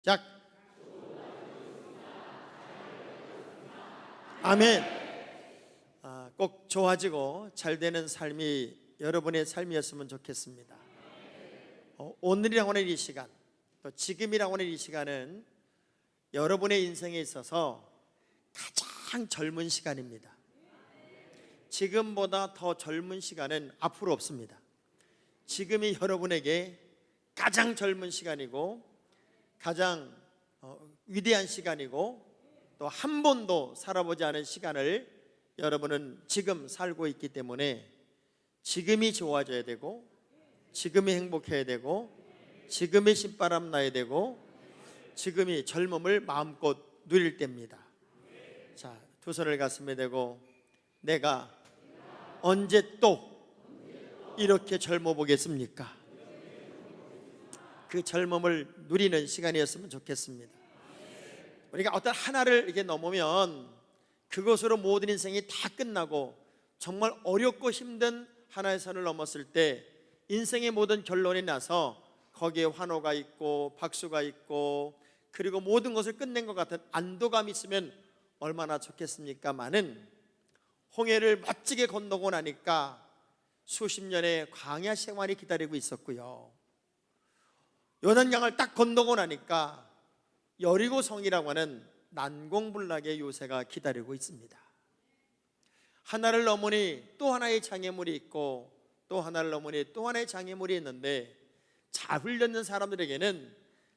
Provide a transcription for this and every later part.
시작. 아멘. 꼭 좋아지고 잘 되는 삶이 여러분의 삶이었으면 좋겠습니다. 오늘이라고 하는 이 시간, 또 지금이라고 하는 이 시간은 여러분의 인생에 있어서 가장 젊은 시간입니다. 지금보다 더 젊은 시간은 앞으로 없습니다. 지금이 여러분에게 가장 젊은 시간이고 가장 위대한 시간이고 또 한 번도 살아보지 않은 시간을 여러분은 지금 살고 있기 때문에 지금이 좋아져야 되고 지금이 행복해야 되고 지금이 신바람 나야 되고 지금이 젊음을 마음껏 누릴 때입니다. 자, 두 손을 가슴에 대고 내가 언제 또 이렇게 젊어 보겠습니까? 그 젊음을 누리는 시간이었으면 좋겠습니다. 우리가 어떤 하나를 이렇게 넘으면 그것으로 모든 인생이 다 끝나고 정말 어렵고 힘든 하나의 선을 넘었을 때 인생의 모든 결론이 나서 거기에 환호가 있고 박수가 있고 그리고 모든 것을 끝낸 것 같은 안도감이 있으면 얼마나 좋겠습니까? 많은 홍해를 멋지게 건너고 나니까 수십 년의 광야 생활이 기다리고 있었고요, 요단강을 딱 건너고 나니까 여리고성이라고 하는 난공불락의 요새가 기다리고 있습니다. 하나를 넘으니 또 하나의 장애물이 있고 또 하나를 넘으니 또 하나의 장애물이 있는데 잘 훈련된 사람들에게는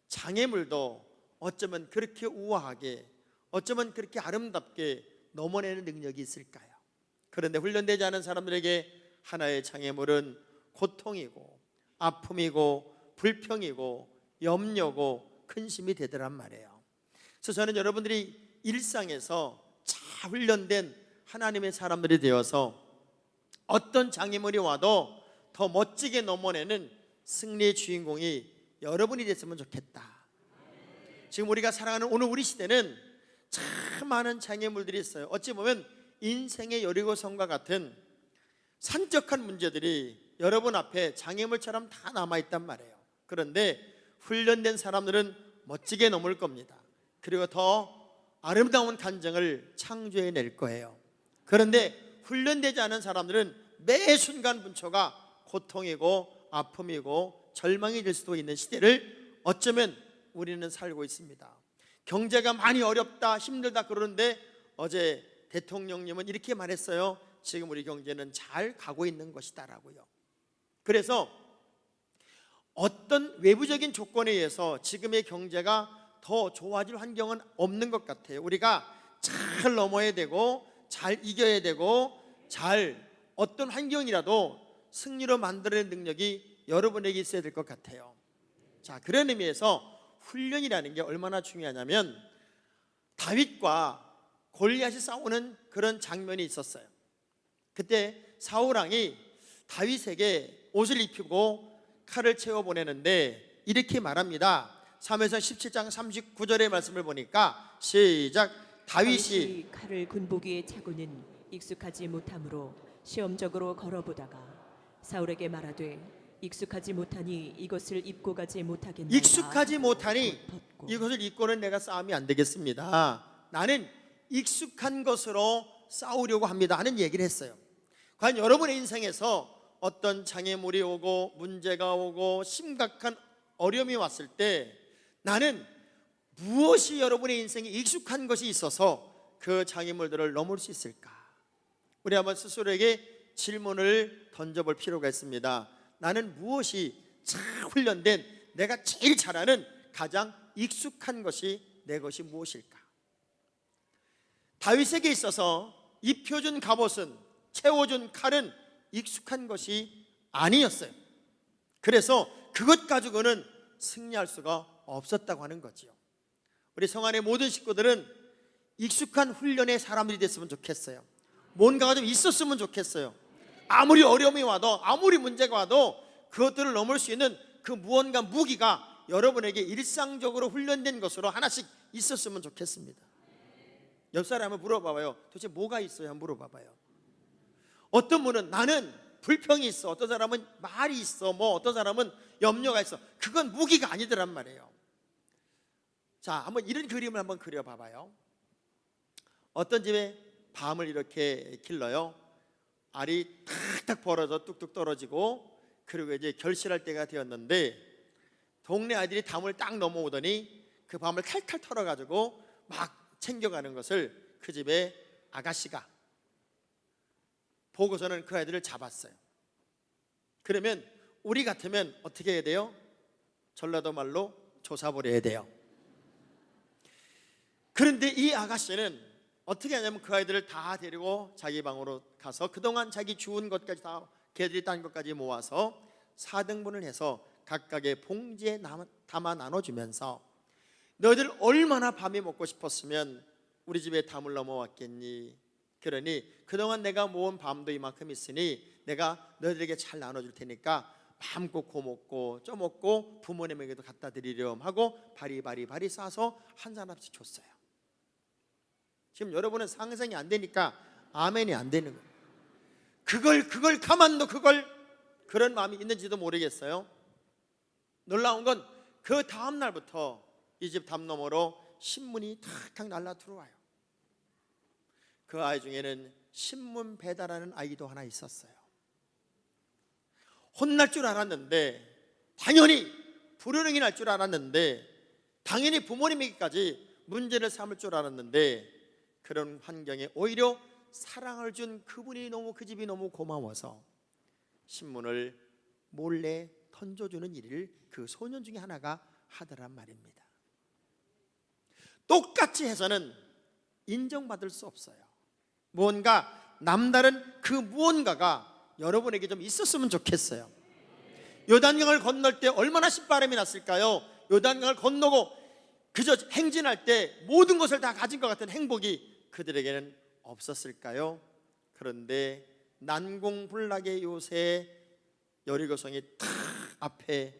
장애물도 어쩌면 그렇게 우아하게 어쩌면 그렇게 아름답게 넘어내는 능력이 있을까요? 그런데 훈련되지 않은 사람들에게 하나의 장애물은 고통이고 아픔이고 불평이고 염려고 근심이 되더란 말이에요. 그래서 저는 여러분들이 일상에서 잘 훈련된 하나님의 사람들이 되어서 어떤 장애물이 와도 더 멋지게 넘어내는 승리의 주인공이 여러분이 됐으면 좋겠다. 지금 우리가 살아가는 오늘 우리 시대는 참 많은 장애물들이 있어요. 어찌 보면 인생의 여리고성과 같은 산적한 문제들이 여러분 앞에 장애물처럼 다 남아있단 말이에요. 그런데 훈련된 사람들은 멋지게 넘을 겁니다. 그리고 더 아름다운 감정을 창조해낼 거예요. 그런데 훈련되지 않은 사람들은 매 순간 분초가 고통이고 아픔이고 절망이 될 수도 있는 시대를 어쩌면 우리는 살고 있습니다. 경제가 많이 어렵다 힘들다 그러는데 어제 대통령님은 이렇게 말했어요. 지금 우리 경제는 잘 가고 있는 것이다라고요. 그래서 어떤 외부적인 조건에 의해서 지금의 경제가 더 좋아질 환경은 없는 것 같아요. 우리가 잘 넘어야 되고 잘 이겨야 되고 잘 어떤 환경이라도 승리로 만들어내는 능력이 여러분에게 있어야 될 것 같아요. 자, 그런 의미에서 훈련이라는 게 얼마나 중요하냐면 다윗과 골리앗이 싸우는 그런 장면이 있었어요. 그때 사울왕이 다윗에게 옷을 입히고 칼을 채워 보내는데 이렇게 말합니다. 사무엘상 17장 39절의 말씀을 보니까 시작. 다윗이 칼을 군복위에 차고는 익숙하지 못하므로 시험적으로 걸어보다가 사울에게 말하되 익숙하지 못하니 이것을 입고 가지 못하겠나이다. 익숙하지 못하니 이것을 입고는 내가 싸움이 안 되겠습니다. 나는 익숙한 것으로 싸우려고 합니다 하는 얘기를 했어요. 과연 여러분의 인생에서 어떤 장애물이 오고 문제가 오고 심각한 어려움이 왔을 때 나는 무엇이 여러분의 인생에 익숙한 것이 있어서 그 장애물들을 넘을 수 있을까? 우리 한번 스스로에게 질문을 던져볼 필요가 있습니다. 나는 무엇이 잘 훈련된 내가 제일 잘하는 가장 익숙한 것이 내 것이 무엇일까? 다윗에게 있어서 입혀준 갑옷은 채워준 칼은 익숙한 것이 아니었어요. 그래서 그것 가지고는 승리할 수가 없었다고 하는 거죠. 우리 성안의 모든 식구들은 익숙한 훈련의 사람들이 됐으면 좋겠어요. 뭔가가 좀 있었으면 좋겠어요. 아무리 어려움이 와도 아무리 문제가 와도 그것들을 넘을 수 있는 그 무언가 무기가 여러분에게 일상적으로 훈련된 것으로 하나씩 있었으면 좋겠습니다. 옆 사람을 물어봐봐요. 도대체 뭐가 있어요? 한번 물어봐봐요. 어떤 분은 나는 불평이 있어, 어떤 사람은 말이 있어, 뭐 어떤 사람은 염려가 있어. 그건 무기가 아니더란 말이에요. 자, 한번 이런 그림을 한번 그려봐봐요. 어떤 집에 밤을 이렇게 길러요. 알이 탁탁 벌어져 뚝뚝 떨어지고, 그리고 이제 결실할 때가 되었는데 동네 아이들이 담을 딱 넘어오더니 그 밤을 탈탈 털어가지고 막 챙겨가는 것을 그 집의 아가씨가 보고서는 그 아이들을 잡았어요. 그러면 우리 같으면 어떻게 해야 돼요? 전라도 말로 조사버려야 돼요. 그런데 이 아가씨는 어떻게 하냐면 그 아이들을 다 데리고 자기 방으로 가서 그동안 자기 주운 것까지 다 걔들이 딴 것까지 모아서 4등분을 해서 각각의 봉지에 담아 나눠주면서 너희들 얼마나 밤이 먹고 싶었으면 우리 집에 담을 넘어왔겠니? 그러니 그동안 내가 모은 밤도 이만큼 있으니 내가 너희들에게 잘 나눠줄 테니까 마음껏 고먹고 쪄먹고 부모님에게도 갖다 드리렴 하고 바리바리 싸서 한 사람씩 줬어요. 지금 여러분은 상상이 안 되니까 아멘이 안 되는 거예요. 그걸 가만둬, 그런 마음이 있는지도 모르겠어요. 놀라운 건 그 다음 날부터 이 집 담 너머로 신문이 탁탁 날라 들어와요. 그 아이 중에는 신문 배달하는 아이도 하나 있었어요. 혼날 줄 알았는데, 당연히 불효능이 날 줄 알았는데, 당연히 부모님에게까지 문제를 삼을 줄 알았는데, 그런 환경에 오히려 사랑을 준 그분이 그 집이 너무 고마워서 신문을 몰래 던져주는 일을 그 소년 중에 하나가 하더란 말입니다. 똑같이 해서는 인정받을 수 없어요. 무언가 남다른 그 무언가가 여러분에게 좀 있었으면 좋겠어요. 요단강을 건널 때 얼마나 신바람이 났을까요? 요단강을 건너고 그저 행진할 때 모든 것을 다 가진 것 같은 행복이 그들에게는 없었을까요? 그런데 난공불락의 요새 여리고성이 탁 앞에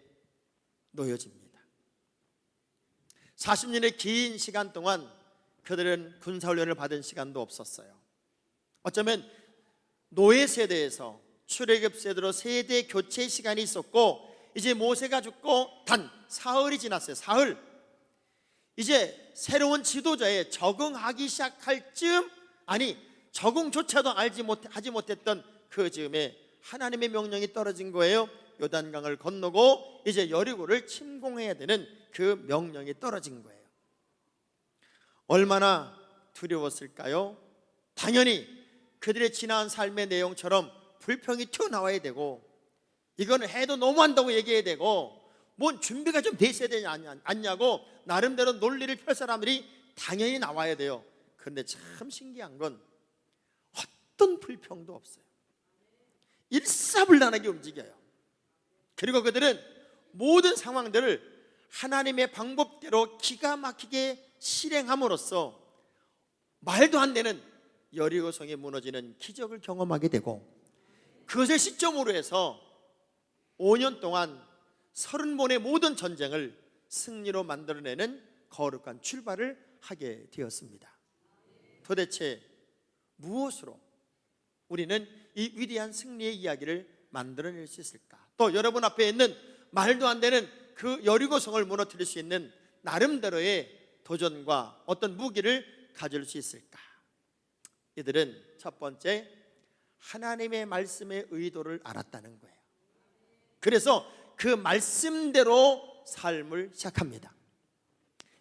놓여집니다. 40년의 긴 시간 동안 그들은 군사훈련을 받은 시간도 없었어요. 어쩌면 노예 세대에서 출애굽 세대로 세대 교체 시간이 있었고, 이제 모세가 죽고 단 사흘이 지났어요. 사흘. 이제 새로운 지도자에 적응하기 시작할 즈음, 아니 적응조차도 하지 못했던 그 즈음에 하나님의 명령이 떨어진 거예요. 요단강을 건너고 이제 여리고를 침공해야 되는 그 명령이 떨어진 거예요. 얼마나 두려웠을까요? 당연히 그들의 지난 삶의 내용처럼 불평이 튀어나와야 되고, 이거는 해도 너무한다고 얘기해야 되고, 뭔 준비가 좀 돼 있어야 되지 않냐고 나름대로 논리를 펼 사람들이 당연히 나와야 돼요. 그런데 참 신기한 건 어떤 불평도 없어요. 일사불란하게 움직여요. 그리고 그들은 모든 상황들을 하나님의 방법대로 기가 막히게 실행함으로써 말도 안 되는 여리고성이 무너지는 기적을 경험하게 되고, 그것을 시점으로 해서 5년 동안 30번의 모든 전쟁을 승리로 만들어내는 거룩한 출발을 하게 되었습니다. 도대체 무엇으로 우리는 이 위대한 승리의 이야기를 만들어낼 수 있을까? 또 여러분 앞에 있는 말도 안 되는 그 여리고성을 무너뜨릴 수 있는 나름대로의 도전과 어떤 무기를 가질 수 있을까? 이들은 첫 번째, 하나님의 말씀의 의도를 알았다는 거예요. 그래서 그 말씀대로 삶을 시작합니다.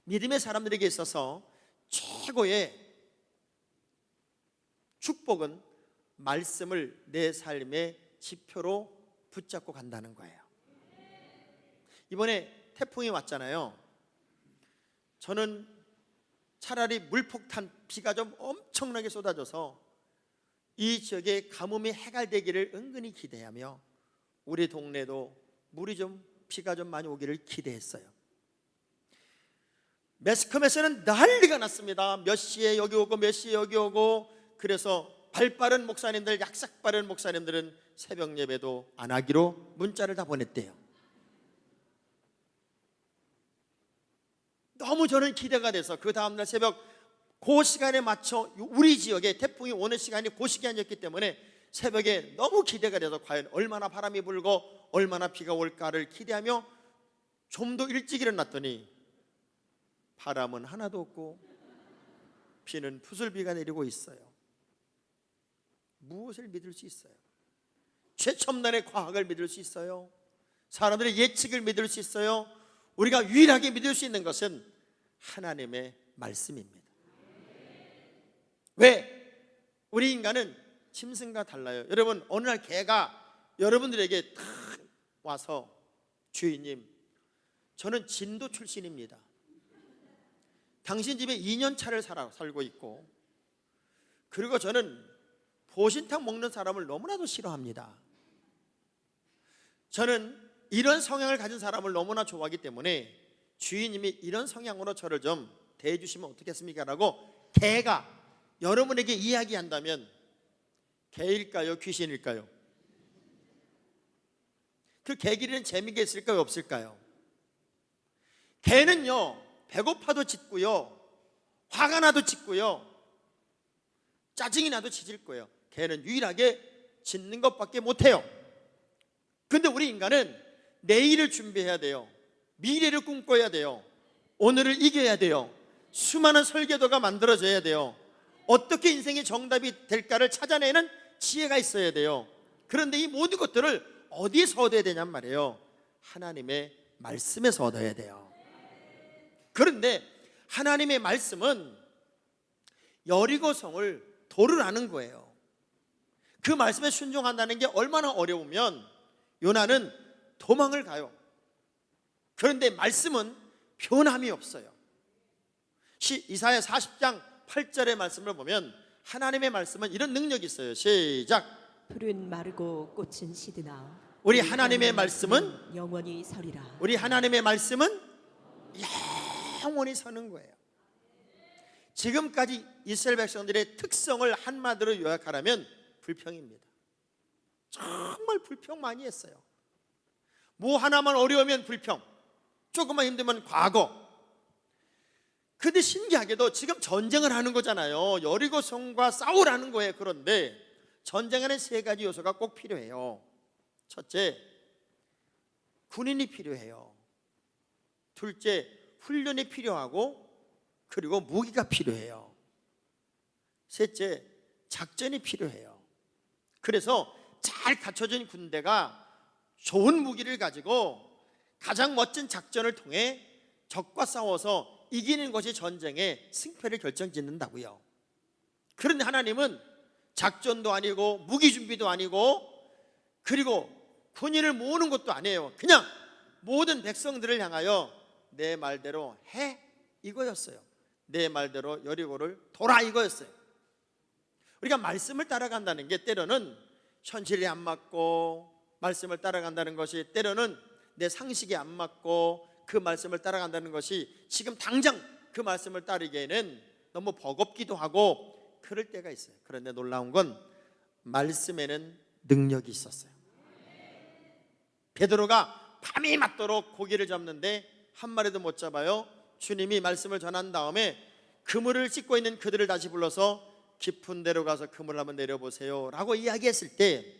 믿음의 사람들에게 있어서 최고의 축복은 말씀을 내 삶의 지표로 붙잡고 간다는 거예요. 이번에 태풍이 왔잖아요. 저는 차라리 물폭탄, 비가 좀 엄청나게 쏟아져서 이 지역에 가뭄이 해갈되기를 은근히 기대하며 우리 동네도 물이 좀, 비가 좀 많이 오기를 기대했어요. 매스컴에서는 난리가 났습니다. 몇 시에 여기 오고 몇 시에 여기 오고. 그래서 발빠른 목사님들, 약삭빠른 목사님들은 새벽 예배도 안 하기로 문자를 다 보냈대요. 너무 저는 기대가 돼서 그 다음날 새벽 그 시간에 맞춰 우리 지역에 태풍이 오는 시간이 그 시간이었기 때문에 새벽에 너무 기대가 돼서 과연 얼마나 바람이 불고 얼마나 비가 올까를 기대하며 좀 더 일찍 일어났더니 바람은 하나도 없고 비는 푸슬비가 내리고 있어요. 무엇을 믿을 수 있어요? 최첨단의 과학을 믿을 수 있어요? 사람들의 예측을 믿을 수 있어요? 우리가 유일하게 믿을 수 있는 것은 하나님의 말씀입니다. 왜? 우리 인간은 짐승과 달라요. 여러분, 어느 날 개가 여러분들에게 탁 와서 주인님, 저는 진도 출신입니다. 당신 집에 2년 차를 살고 있고, 그리고 저는 보신탕 먹는 사람을 너무나도 싫어합니다. 저는 이런 성향을 가진 사람을 너무나 좋아하기 때문에 주인님이 이런 성향으로 저를 좀 대해주시면 어떻겠습니까? 라고 개가 여러분에게 이야기한다면 개일까요? 귀신일까요? 그 개기리는 재미가 있을까요? 없을까요? 개는요, 배고파도 짖고요, 화가 나도 짖고요, 짜증이 나도 짖을 거예요. 개는 유일하게 짖는 것밖에 못해요. 근데 우리 인간은 내일을 준비해야 돼요. 미래를 꿈꿔야 돼요. 오늘을 이겨야 돼요. 수많은 설계도가 만들어져야 돼요. 어떻게 인생의 정답이 될까를 찾아내는 지혜가 있어야 돼요. 그런데 이 모든 것들을 어디에서 얻어야 되냔 말이에요. 하나님의 말씀에서 얻어야 돼요. 그런데 하나님의 말씀은 여리고성을 도르라는 거예요. 그 말씀에 순종한다는 게 얼마나 어려우면 요나는 도망을 가요. 그런데 말씀은 변함이 없어요. 이사야 40장 8절의 말씀을 보면 하나님의 말씀은 이런 능력이 있어요. 시작. 풀은 마르고 꽃은 시드나 우리 하나님의 말씀은 영원히 서리라. 우리 하나님의 말씀은 영원히 서는 거예요. 지금까지 이스라엘 백성들의 특성을 한마디로 요약하라면 불평입니다. 정말 불평 많이 했어요. 뭐 하나만 어려우면 불평, 조금만 힘들면 과거. 근데 신기하게도 지금 전쟁을 하는 거잖아요. 여리고성과 싸우라는 거예요. 그런데 전쟁에는 세 가지 요소가 꼭 필요해요. 첫째, 군인이 필요해요. 둘째, 훈련이 필요하고, 그리고 무기가 필요해요. 셋째, 작전이 필요해요. 그래서 잘 갖춰진 군대가 좋은 무기를 가지고 가장 멋진 작전을 통해 적과 싸워서 이기는 것이 전쟁의 승패를 결정짓는다고요. 그런데 하나님은 작전도 아니고 무기 준비도 아니고 그리고 군인을 모으는 것도 아니에요. 그냥 모든 백성들을 향하여 내 말대로 해, 이거였어요. 내 말대로 여리고를 돌아, 이거였어요. 우리가 말씀을 따라간다는 게 때로는 현실에 안 맞고, 말씀을 따라간다는 것이 때로는 내 상식에 안 맞고, 그 말씀을 따라간다는 것이 지금 당장 그 말씀을 따르기에는 너무 버겁기도 하고 그럴 때가 있어요. 그런데 놀라운 건 말씀에는 능력이 있었어요. 베드로가 밤이 맞도록 고기를 잡는데 한 마리도 못 잡아요. 주님이 말씀을 전한 다음에 그물을 씻고 있는 그들을 다시 불러서 깊은 데로 가서 그물을 한번 내려보세요 라고 이야기했을 때,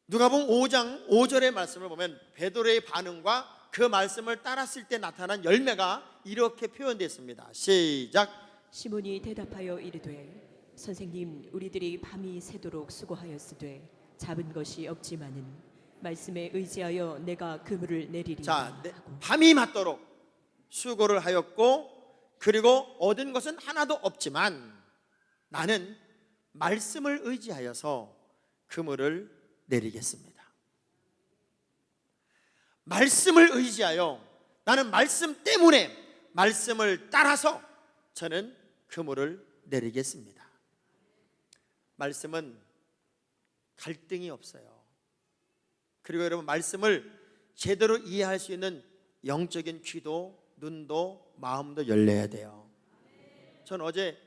누가복음 5장 5절의 말씀을 보면 베드로의 반응과 그 말씀을 따랐을 때 나타난 열매가 이렇게 표현되어 있습니다. 시작. 시몬이 대답하여 이르되 선생님, 우리들이 밤이 새도록 수고하였으되 잡은 것이 없지만은 말씀에 의지하여 내가 그물을 내리리다. 자, 밤이 맞도록 수고를 하였고 그리고 얻은 것은 하나도 없지만 나는 말씀을 의지하여서 그물을 내리겠습니다. 말씀을 의지하여, 나는 말씀 때문에, 말씀을 따라서 저는 그물을 내리겠습니다. 말씀은 갈등이 없어요. 그리고 여러분, 말씀을 제대로 이해할 수 있는 영적인 귀도, 눈도, 마음도 열려야 돼요. 전 어제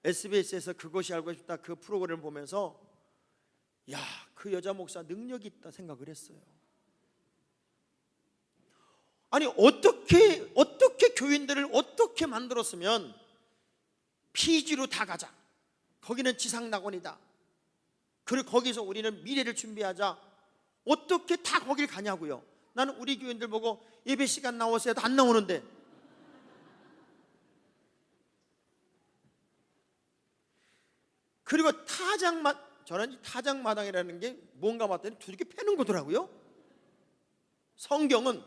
SBS에서 그것이 알고 싶다 그 프로그램을 보면서 야, 그 여자 목사 능력이 있다 생각을 했어요. 아니 어떻게 교인들을 어떻게 만들었으면 피지로 다 가자, 거기는 지상낙원이다, 그리고 거기서 우리는 미래를 준비하자, 어떻게 다 거길 가냐고요. 나는 우리 교인들 보고 예배 시간 나오세요 안 나오는데 그리고 저는 이 타작마당이라는 게 뭔가 봤더니 두들겨 패는 거더라고요. 성경은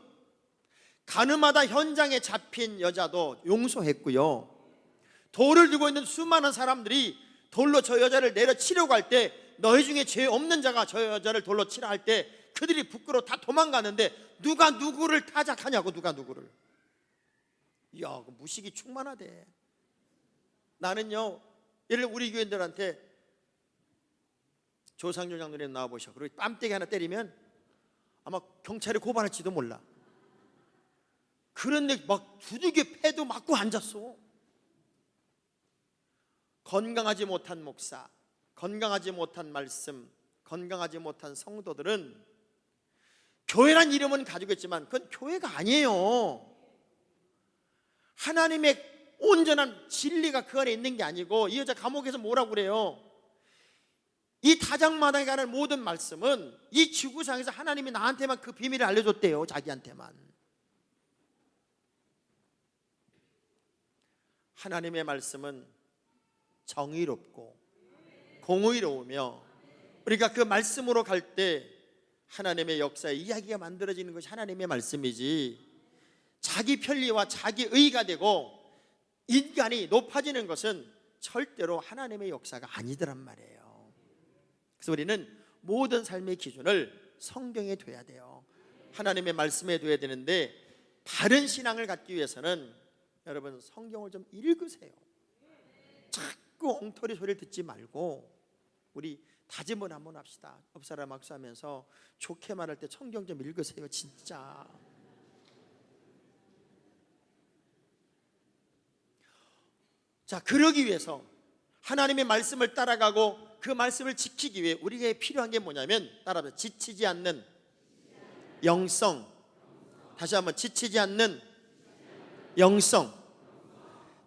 가늠하다 현장에 잡힌 여자도 용서했고요, 돌을 들고 있는 수많은 사람들이 돌로 저 여자를 내려치려고 할 때 너희 중에 죄 없는 자가 저 여자를 돌로 치라 할 때 그들이 부끄러워 다 도망가는데 누가 누구를 타작하냐고. 누가 누구를. 이야, 무식이 충만하대. 나는요, 예를 들어 우리 교인들한테 조상준 장로님 나와보셔, 그리고 뺨때기 하나 때리면 아마 경찰에 고발할지도 몰라. 그런데 막 두들겨 패도 맞고 앉았어. 건강하지 못한 목사, 건강하지 못한 말씀, 건강하지 못한 성도들은 교회란 이름은 가지고 있지만 그건 교회가 아니에요. 하나님의 온전한 진리가 그 안에 있는 게 아니고, 이 여자 감옥에서 뭐라고 그래요? 이 타작마당에 관한 모든 말씀은 이 지구상에서 하나님이 나한테만 그 비밀을 알려줬대요. 자기한테만. 하나님의 말씀은 정의롭고 공의로우며, 우리가 그 말씀으로 갈 때 하나님의 역사의 이야기가 만들어지는 것이 하나님의 말씀이지, 자기 편리와 자기 의가 되고 인간이 높아지는 것은 절대로 하나님의 역사가 아니더란 말이에요. 그래서 우리는 모든 삶의 기준을 성경에 둬야 돼요. 하나님의 말씀에 둬야 되는데, 바른 신앙을 갖기 위해서는 여러분 성경을 좀 읽으세요. 자꾸 엉터리 소리를 듣지 말고 우리 다짐을 한번 합시다. 업사람 악수하면서 좋게 말할 때 성경 좀 읽으세요. 진짜. 자, 그러기 위해서 하나님의 말씀을 따라가고 그 말씀을 지키기 위해 우리에게 필요한 게 뭐냐면, 따라서 지치지 않는 영성. 다시 한번, 지치지 않는 영성.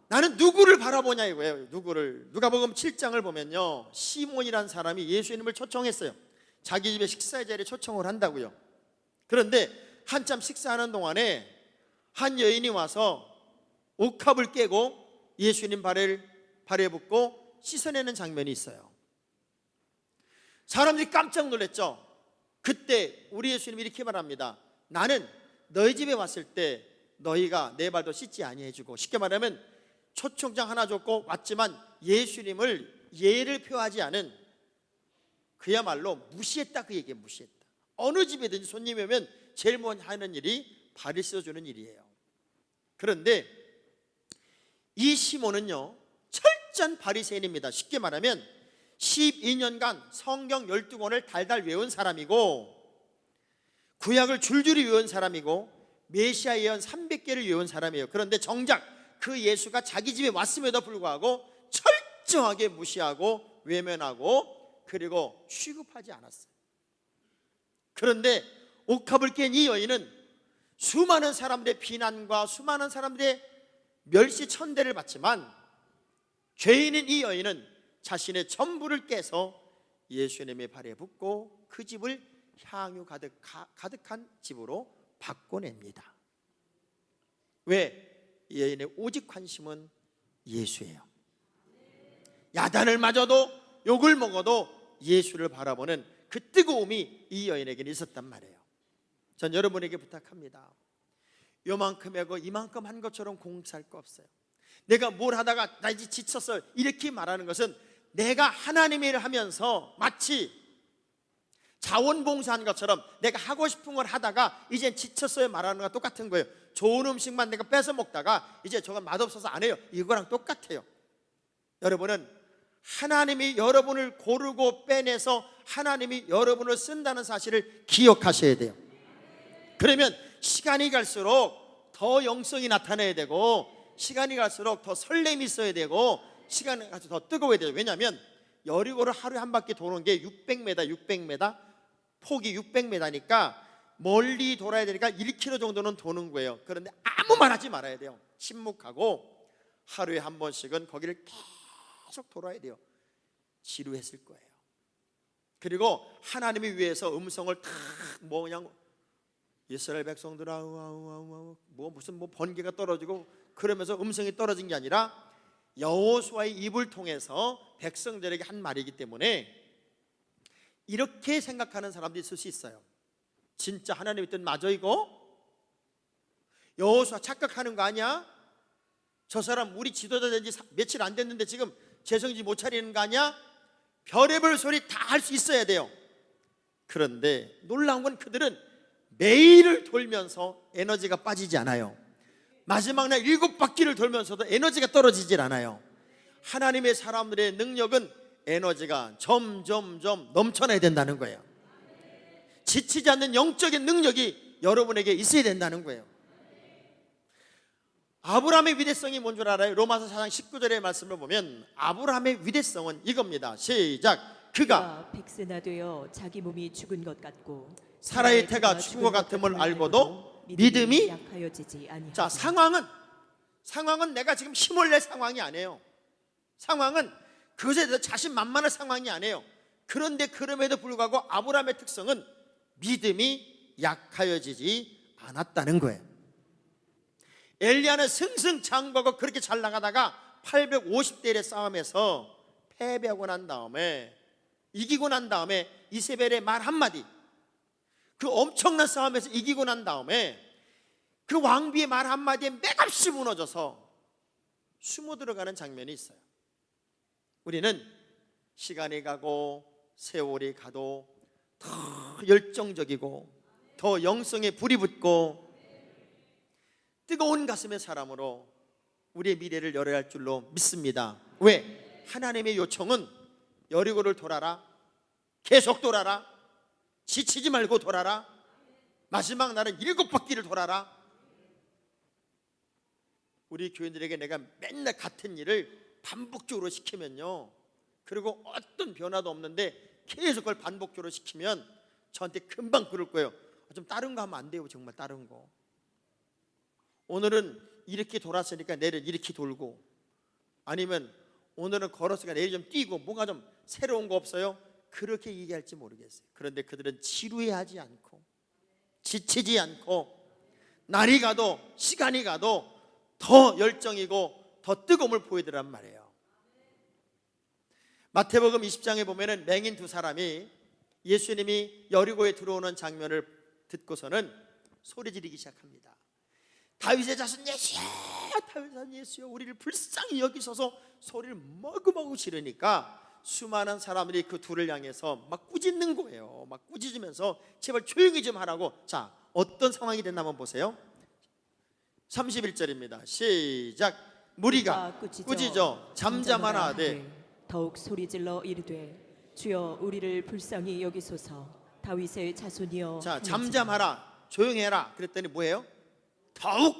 나는 누구를 바라보냐 이거예요. 누구를. 누가복음 7장을 보면요, 시몬이라는 사람이 예수님을 초청했어요. 자기 집에 식사 자리에 초청을 한다고요. 그런데 한참 식사하는 동안에 한 여인이 와서 옥합을 깨고 예수님 발에 붓고 씻어내는 장면이 있어요. 사람들이 깜짝 놀랐죠. 그때 우리 예수님이 이렇게 말합니다. 나는 너희 집에 왔을 때 너희가 내 발도 씻지 아니해주고, 쉽게 말하면 초청장 하나 줬고 왔지만 예수님을 예를 표하지 않은, 그야말로 무시했다. 그 얘기에 무시했다. 어느 집에든지 손님이 오면 제일 먼저 하는 일이 발을 씻어주는 일이에요. 그런데 이 시몬은요, 철저한 바리새인입니다. 쉽게 말하면 12년간 성경 12권을 달달 외운 사람이고, 구약을 줄줄이 외운 사람이고, 메시아 예언 300개를 외운 사람이에요. 그런데 정작 그 예수가 자기 집에 왔음에도 불구하고 철저하게 무시하고 외면하고 그리고 취급하지 않았어요. 그런데 옥합을 깬 이 여인은 수많은 사람들의 비난과 수많은 사람들의 멸시천대를 받지만, 죄인인 이 여인은 자신의 전부를 깨서 예수님의 발에 붓고 그 집을 향유 가득한 집으로 바꿔냅니다. 왜? 이 여인의 오직 관심은 예수예요. 야단을 맞아도 욕을 먹어도 예수를 바라보는 그 뜨거움이 이 여인에게는 있었단 말이에요. 전 여러분에게 부탁합니다. 요만큼 하고 이만큼 한 것처럼 공식할 거 없어요. 내가 뭘 하다가 나 이제 지쳤어 이렇게 말하는 것은 내가 하나님의 일을 하면서 마치 자원봉사한 것처럼 내가 하고 싶은 걸 하다가 이제 지쳤어요 말하는 거랑 똑같은 거예요. 좋은 음식만 내가 뺏어 먹다가 이제 저건 맛없어서 안 해요, 이거랑 똑같아요. 여러분은 하나님이 여러분을 고르고 빼내서 하나님이 여러분을 쓴다는 사실을 기억하셔야 돼요. 그러면 시간이 갈수록 더 영성이 나타나야 되고, 시간이 갈수록 더 설렘이 있어야 되고, 시간이 갈수록 더 뜨거워야 돼요. 왜냐하면 여리고를 하루에 한 바퀴 도는 게 600m 폭이 600m니까 멀리 돌아야 되니까 1km 정도는 도는 거예요. 그런데 아무 말 하지 말아야 돼요. 침묵하고 하루에 한 번씩은 거기를 계속 돌아야 돼요. 지루했을 거예요. 그리고 하나님이 위해서 음성을 뭐 그냥 이스라엘 백성들아 뭐 무슨 뭐 번개가 떨어지고 그러면서 음성이 떨어진 게 아니라 여호수아의 입을 통해서 백성들에게 한 말이기 때문에 이렇게 생각하는 사람도 있을 수 있어요. 진짜 하나님의 뜻 맞아 이거? 여호수아 착각하는 거 아니야? 저 사람 우리 지도자 된 지 며칠 안 됐는데 지금 제정신 못 차리는 거 아니야? 별의별 소리 다 할 수 있어야 돼요. 그런데 놀라운 건 그들은 매일을 돌면서 에너지가 빠지지 않아요. 마지막 날 7바퀴를 돌면서도 에너지가 떨어지질 않아요. 하나님의 사람들의 능력은 에너지가 점점점 넘쳐나야 된다는 거예요. 지치지 않는 영적인 능력이 여러분에게 있어야 된다는 거예요. 아브라함의 위대성이 뭔 줄 알아요? 로마서 4장 19절의 말씀을 보면 아브라함의 위대성은 이겁니다. 시작. 그가 백세나 되어 자기 몸이 죽은 것 같고 사라의 태가 죽은 것 같음을 알고도 믿음이 약하여지지 아니하고. 자, 상황은 내가 지금 힘을 낼 상황이 아니에요. 상황은 그것에 대해서 자신만만한 상황이 아니에요. 그런데 그럼에도 불구하고 아브라함의 특성은 믿음이 약하여지지 않았다는 거예요. 엘리야는 승승장구하고 그렇게 잘 나가다가 850대1의 싸움에서 패배하고 난 다음에, 이기고 난 다음에 이세벨의 말 한마디, 그 엄청난 싸움에서 이기고 난 다음에 그 왕비의 말 한마디에 맥없이 무너져서 숨어 들어가는 장면이 있어요. 우리는 시간이 가고 세월이 가도 더 열정적이고 더 영성에 불이 붙고 뜨거운 가슴의 사람으로 우리의 미래를 열어야 할 줄로 믿습니다. 왜? 하나님의 요청은 여리고를 돌아라, 계속 돌아라, 지치지 말고 돌아라, 마지막 날은 7바퀴를 돌아라. 우리 교인들에게 내가 맨날 같은 일을 반복적으로 시키면요, 그리고 어떤 변화도 없는데 계속 그걸 반복적으로 시키면 저한테 금방 그럴 거예요. 좀 다른 거 하면 안 돼요. 정말 다른 거. 오늘은 이렇게 돌았으니까 내일은 이렇게 돌고, 아니면 오늘은 걸었으니까 내일 좀 뛰고, 뭔가 좀 새로운 거 없어요? 그렇게 얘기할지 모르겠어요. 그런데 그들은 지루해하지 않고 지치지 않고 날이 가도 시간이 가도 더 열정이고 더 뜨거움을 보이더란 말이에요. 마태복음 20장에 보면은 맹인 두 사람이 예수님이 여리고에 들어오는 장면을 듣고서는 소리 지르기 시작합니다. 다윗의 자손 예수여, 다윗의 자손 예수여, 우리를 불쌍히 여기소서 소리를 머그머그 지르니까 수많은 사람들이 그 둘을 향해서 막 꾸짖는 거예요. 막 꾸짖으면서 제발 조용히 좀 하라고. 자, 어떤 상황이 됐나 한번 보세요. 31절입니다. 시작. 무리가 꾸짖어 잠잠하나 하되 더욱 소리질러 이르되 주여 우리를 불쌍히 여기소서 다윗의 자손이여. 자, 잠잠하라, 조용해라 그랬더니 뭐예요? 더욱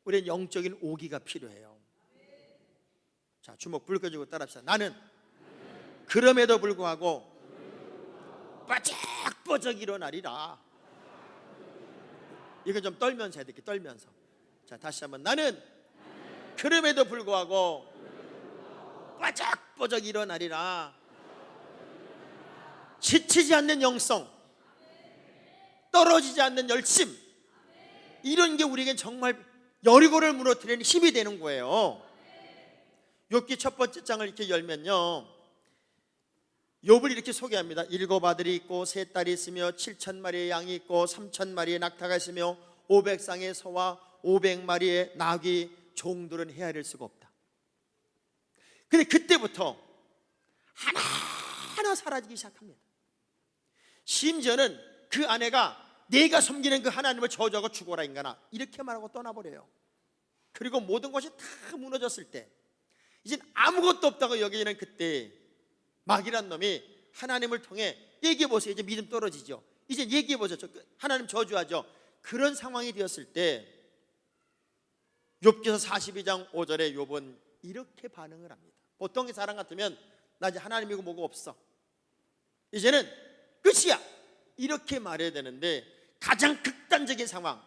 우리는 영적인 오기가 필요해요. 자, 주먹 불 켜주고 따라합시다. 나는 그럼에도 불구하고 바짝바짝 일어나리라. 이건 좀 떨면서 해야 돼. 떨면서. 자, 다시 한번. 나는 그럼에도 불구하고 바짝바짝 일어나리라. 지치지 않는 영성, 떨어지지 않는 열심, 이런 게 우리에겐 정말 여리고를 무너뜨리는 힘이 되는 거예요. 욥기 첫 번째 장을 이렇게 열면요, 욥을 이렇게 소개합니다. 7 아들이 있고 3 딸이 있으며 7,000마리의 양이 있고 3,000마리의 낙타가 있으며 500쌍의 소와 500마리의 나귀, 종들은 헤아릴 수가 없다. 근데 그때부터 하나하나 사라지기 시작합니다. 심지어는 그 아내가 내가 섬기는 그 하나님을 저주하고 죽어라 인간아, 이렇게 말하고 떠나버려요. 그리고 모든 것이 다 무너졌을 때, 이젠 아무것도 없다고 여기는 그때 마귀란 놈이 하나님을 통해 얘기해보세요. 이제 믿음 떨어지죠. 이제 얘기해보세요. 하나님 저주하죠. 그런 상황이 되었을 때 욥기서 42장 5절에 욥은 이렇게 반응을 합니다. 보통의 사람 같으면 나 이제 하나님이고 뭐고 없어, 이제는 끝이야, 이렇게 말해야 되는데 가장 극단적인 상황,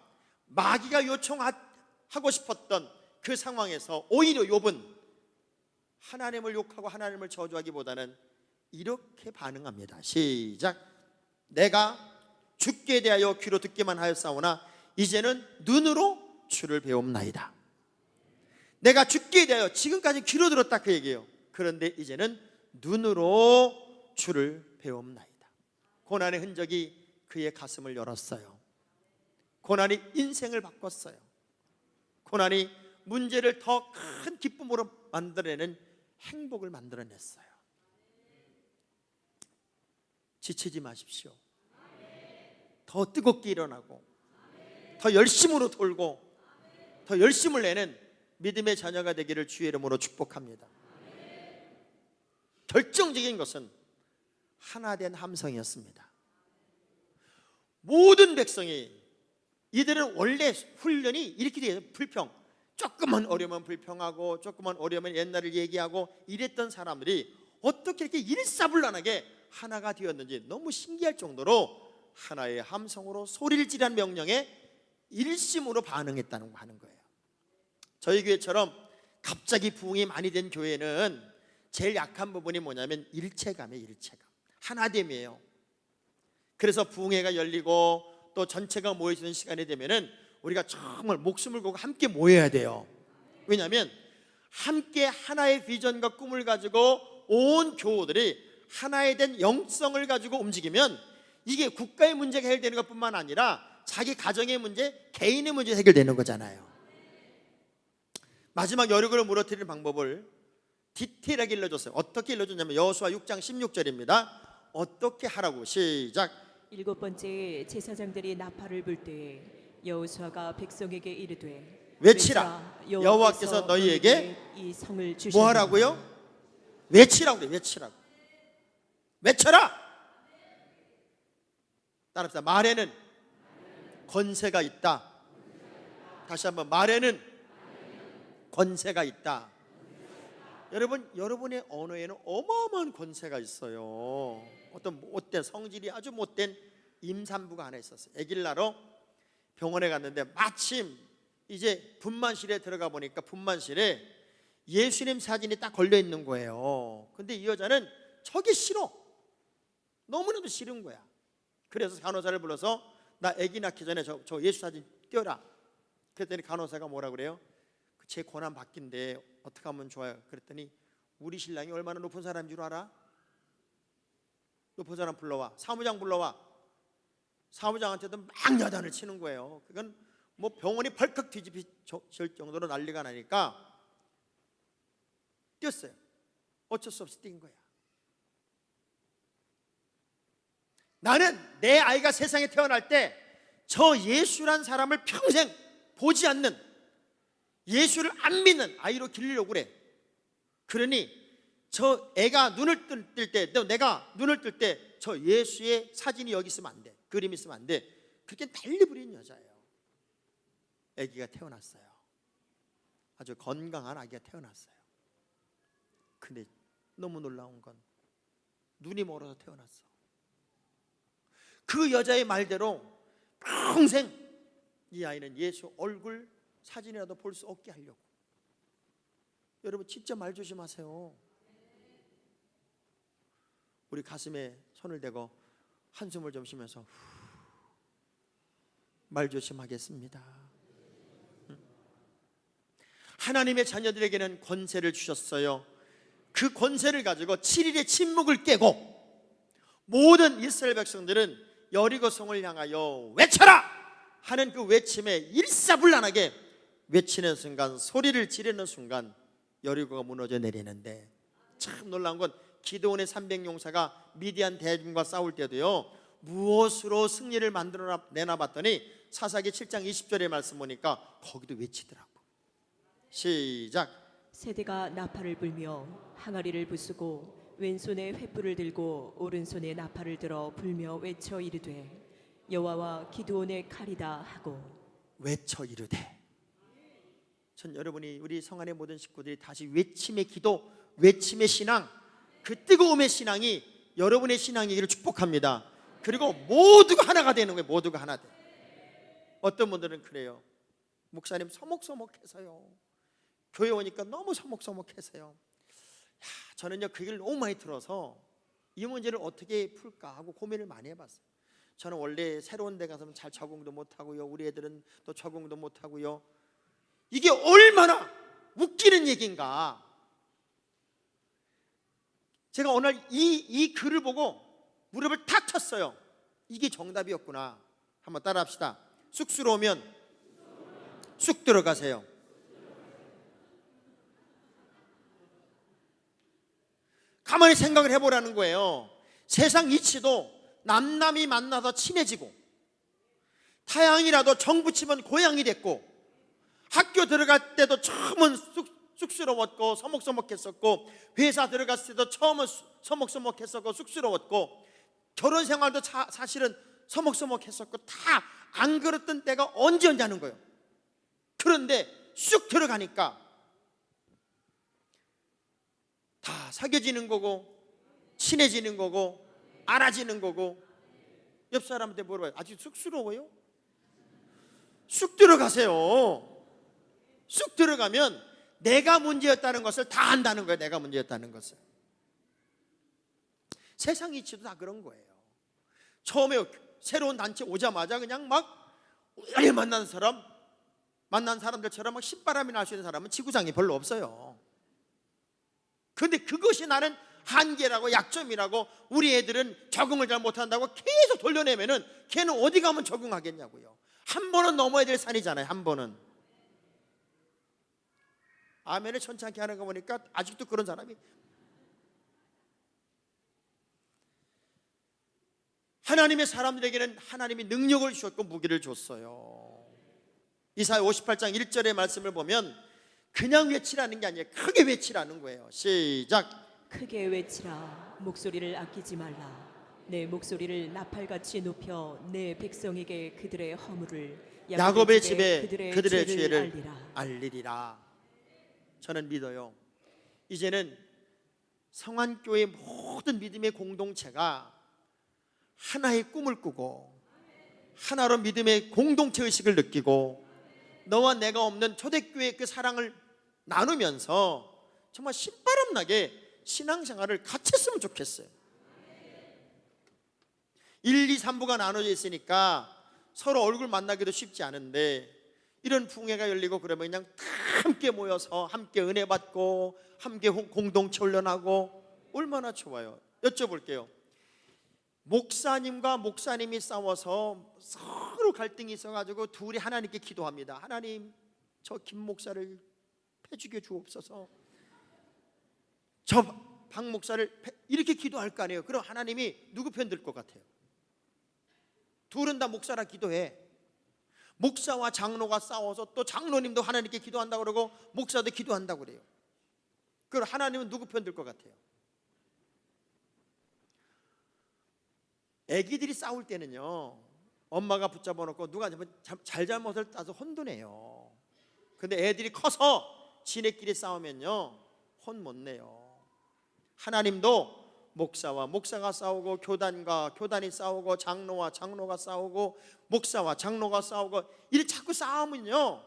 마귀가 요청하고 싶었던 그 상황에서 오히려 욥은 하나님을 욕하고 하나님을 저주하기보다는 이렇게 반응합니다. 시작. 내가 주께 대하여 귀로 듣기만 하였사오나 이제는 눈으로 주를 배움나이다. 내가 죽게 되어 지금까지 귀로 들었다 그 얘기예요. 그런데 이제는 눈으로 주를 배움나이다. 고난의 흔적이 그의 가슴을 열었어요. 고난이 인생을 바꿨어요. 고난이 문제를 더 큰 기쁨으로 만들어내는 행복을 만들어냈어요. 지치지 마십시오. 더 뜨겁게 일어나고 더 열심으로 돌고 더 열심을 내는 믿음의 자녀가 되기를 주의 이름으로 축복합니다. 결정적인 것은 하나된 함성이었습니다. 모든 백성이, 이들은 원래 훈련이 이렇게 돼요. 불평, 조금만 어려우면 불평하고 조금만 어려우면 옛날을 얘기하고 이랬던 사람들이 어떻게 이렇게 일사불란하게 하나가 되었는지 너무 신기할 정도로 하나의 함성으로 소리를 지르는 명령에 일심으로 반응했다는 거 하는 거예요. 저희 교회처럼 갑자기 부흥이 많이 된 교회는 제일 약한 부분이 뭐냐면 일체감이에요. 일체감, 하나됨이에요. 그래서 부흥회가 열리고 또 전체가 모여지는 시간이 되면은 우리가 정말 목숨을 걸고 함께 모여야 돼요. 왜냐하면 함께 하나의 비전과 꿈을 가지고 온 교우들이 하나에 대한 영성을 가지고 움직이면 이게 국가의 문제가 해결되는 것뿐만 아니라 자기 가정의 문제, 개인의 문제 해결되는 거잖아요. 마지막 여력을 무너뜨리는 방법을 디테일하게 일러줬어요. 어떻게 일러줬냐면 여호수아 6장 16절입니다. 어떻게 하라고? 시작. 7번째 제사장들이 나팔을 불 때에 여호수아가 백성에게 이르되 외치라. 여호와께서 너희에게 이 성을 주셨느니라. 뭐 하라고요? 외치라고 그래요. 외치라고. 외쳐라. 따라합시다. 말에는 권세가 있다. 다시 한번, 말에는 권세가 있다. 여러분, 여러분의 언어에는 어마어마한 권세가 있어요. 어떤 못된, 성질이 아주 못된 임산부가 하나 있었어요. 아기를 낳으러 병원에 갔는데 마침 이제 분만실에 들어가 보니까 분만실에 예수님 사진이 딱 걸려 있는 거예요. 근데 이 여자는 저게 싫어. 너무나도 싫은 거야. 그래서 간호사를 불러서 나 아기 낳기 전에 저 예수 사진 띄워라. 그랬더니 간호사가 뭐라 그래요? 제 고난 받긴데 어떻게 하면 좋아요? 그랬더니 우리 신랑이 얼마나 높은 사람인 줄 알아? 높은 사람 불러와. 사무장 불러와. 사무장한테도 막 야단을 치는 거예요. 그건 뭐 병원이 벌컥 뒤집힐 정도로 난리가 나니까 뛰었어요. 어쩔 수 없이 뛴 거야. 나는 내 아이가 세상에 태어날 때 저 예수란 사람을 평생 보지 않는, 예수를 안 믿는 아이로 기르려고 그래. 그러니 저 애가 눈을 뜰 때, 내가 눈을 뜰 때 저 예수의 사진이 여기 있으면 안 돼. 그림이 있으면 안 돼. 그렇게 난리 부린 여자예요. 아기가 태어났어요. 아주 건강한 아기가 태어났어요. 근데 너무 놀라운 건 눈이 멀어서 태어났어. 그 여자의 말대로 평생 이 아이는 예수 얼굴 사진이라도 볼 수 없게 하려고. 여러분 진짜 말 조심하세요. 우리 가슴에 손을 대고 한숨을 좀 쉬면서 말 조심하겠습니다. 하나님의 자녀들에게는 권세를 주셨어요. 그 권세를 가지고 7일의 침묵을 깨고 모든 이스라엘 백성들은 여리고 성을 향하여 외쳐라 하는 그 외침에 일사불란하게 외치는 순간, 소리를 지르는 순간 여리고가 무너져 내리는데, 참 놀라운 건 기드온의 300용사가 미디안 대군과 싸울 때도요, 무엇으로 승리를 만들어 내나 봤더니 사사기 7장 20절의 말씀 보니까 거기도 외치더라고. 시작. 세대가 나팔을 불며 항아리를 부수고 왼손에 횃불을 들고 오른손에 나팔을 들어 불며 외쳐 이르되 여호와와 기드온의 칼이다 하고 외쳐 이르되. 전 여러분이, 우리 성안의 모든 식구들이 다시 외침의 기도, 외침의 신앙, 그 뜨거움의 신앙이 여러분의 신앙이기를 축복합니다. 그리고 모두가 하나가 되는 거예요. 모두가 하나 돼. 어떤 분들은 그래요. 목사님 서먹서먹해서요, 교회 오니까 너무 서먹서먹해서요, 저는요 그 얘기를 너무 많이 들어서 이 문제를 어떻게 풀까 하고 고민을 많이 해봤어요. 저는 원래 새로운 데 가서는 잘 적응도 못하고요, 우리 애들은 또 적응도 못하고요. 이게 얼마나 웃기는 얘기인가? 제가 오늘 이 글을 보고 무릎을 탁 쳤어요. 이게 정답이었구나. 한번 따라합시다. 쑥스러우면 쑥 들어가세요. 가만히 생각을 해보라는 거예요. 세상 이치도 남남이 만나서 친해지고, 타양이라도 정 붙이면 고향이 됐고, 학교 들어갈 때도 처음은 쑥스러웠고 서먹서먹했었고, 회사 들어갔을 때도 처음은 서먹서먹했었고 쑥스러웠고, 결혼 생활도 사실은 서먹서먹했었고, 다 안 그랬던 때가 언제였냐는 거예요. 그런데 쑥 들어가니까 다 사귀어지는 거고, 친해지는 거고, 알아지는 거고. 옆 사람한테 물어봐요. 아직 쑥스러워요? 쑥 들어가세요. 쑥 들어가면 내가 문제였다는 것을 다 안다는 거예요. 내가 문제였다는 것을. 세상 이치도 다 그런 거예요. 처음에 새로운 단체 오자마자 그냥 막 오래 만난 사람들처럼 막 신바람이 날 수 있는 사람은 지구상에 별로 없어요. 그런데 그것이 나는 한계라고, 약점이라고, 우리 애들은 적응을 잘 못한다고 계속 돌려내면은 걔는 어디 가면 적응하겠냐고요. 한 번은 넘어야 될 산이잖아요. 한 번은. 아멘을 천천히 하는 거 보니까 아직도 그런 사람이. 하나님의 사람들에게는 하나님이 능력을 주셨고 무기를 줬어요. 이사야 58장 1절의 말씀을 보면 그냥 외치라는 게 아니에요. 크게 외치라는 거예요. 시작. 크게 외치라. 목소리를 아끼지 말라. 내 목소리를 나팔같이 높여 내 백성에게 그들의 허물을, 야곱의 집에 그들의 죄를 알리리라. 저는 믿어요. 이제는 성안교회 모든 믿음의 공동체가 하나의 꿈을 꾸고, 하나로 믿음의 공동체 의식을 느끼고, 너와 내가 없는 초대교회의 그 사랑을 나누면서 정말 신바람나게 신앙생활을 같이 했으면 좋겠어요. 1, 2, 3부가 나눠져 있으니까 서로 얼굴 만나기도 쉽지 않은데, 이런 풍회가 열리고 그러면 그냥 다 함께 모여서 함께 은혜 받고 함께 공동체 훈련하고 얼마나 좋아요. 여쭤볼게요. 목사님과 목사님이 싸워서 서로 갈등이 있어가지고 둘이 하나님께 기도합니다. 하나님, 저 김 목사를 패죽여 주옵소서, 저 박 목사를 이렇게 기도할 거 아니에요. 그럼 하나님이 누구 편 들 것 같아요? 둘은 다 목사라 기도해. 목사와 장로가 싸워서 또 장로님도 하나님께 기도한다고 그러고 목사도 기도한다고 그래요. 그럼 하나님은 누구 편 들 것 같아요? 애기들이 싸울 때는요, 엄마가 붙잡아 놓고 누가 잘잘못을 따서 혼돈해요. 근데 애들이 커서 지네끼리 싸우면요, 혼 못 내요. 하나님도 목사와 목사가 싸우고, 교단과 교단이 싸우고, 장로와 장로가 싸우고, 목사와 장로가 싸우고, 이렇게 자꾸 싸우면요,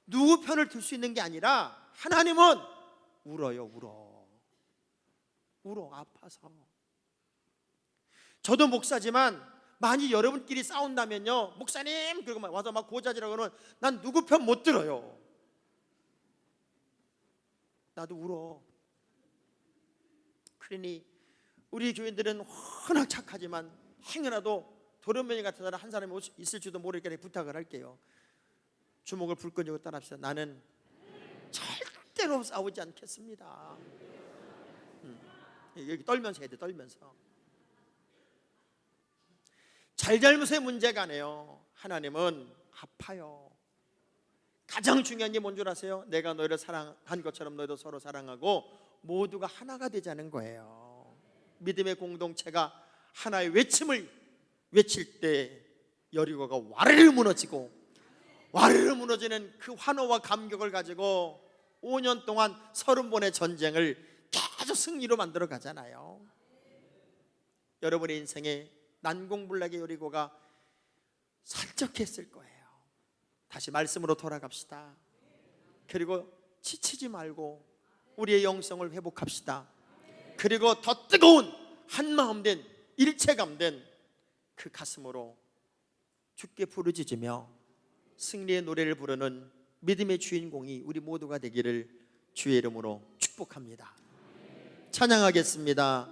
누구 편을 들 수 있는 게 아니라 하나님은 울어요. 울어 아파서. 저도 목사지만 만약 여러분끼리 싸운다면요, 목사님 그러고 와서 막 고자지라고 하면 난 누구 편 못 들어요. 나도 울어. 그러니 우리 교인들은 워낙 착하지만 행여라도 도련변이 같은 사람 한 사람이 있을지도 모르니까 부탁을 할게요. 주먹을 불끈 쥐고 따라합시다. 나는 절대로 싸우지 않겠습니다. 여기 떨면서 해야 돼. 떨면서. 잘잘못의 문제가 아니에요. 하나님은 아파요. 가장 중요한 게 뭔 줄 아세요? 내가 너희를 사랑한 것처럼 너희도 서로 사랑하고 모두가 하나가 되자는 거예요. 믿음의 공동체가 하나의 외침을 외칠 때 여리고가 와르르 무너지고, 와르르 무너지는 그 환호와 감격을 가지고 5년 동안 30번의 전쟁을 계속 승리로 만들어 가잖아요. 여러분의 인생에 난공불락의 여리고가 설적했을 거예요. 다시 말씀으로 돌아갑시다. 그리고 지치지 말고 우리의 영성을 회복합시다. 그리고 더 뜨거운 한마음 된, 일체감 된 그 가슴으로 주께 부르짖으며 승리의 노래를 부르는 믿음의 주인공이 우리 모두가 되기를 주의 이름으로 축복합니다. 찬양하겠습니다.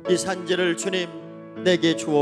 이 산지를 주님 내게 주옵소서.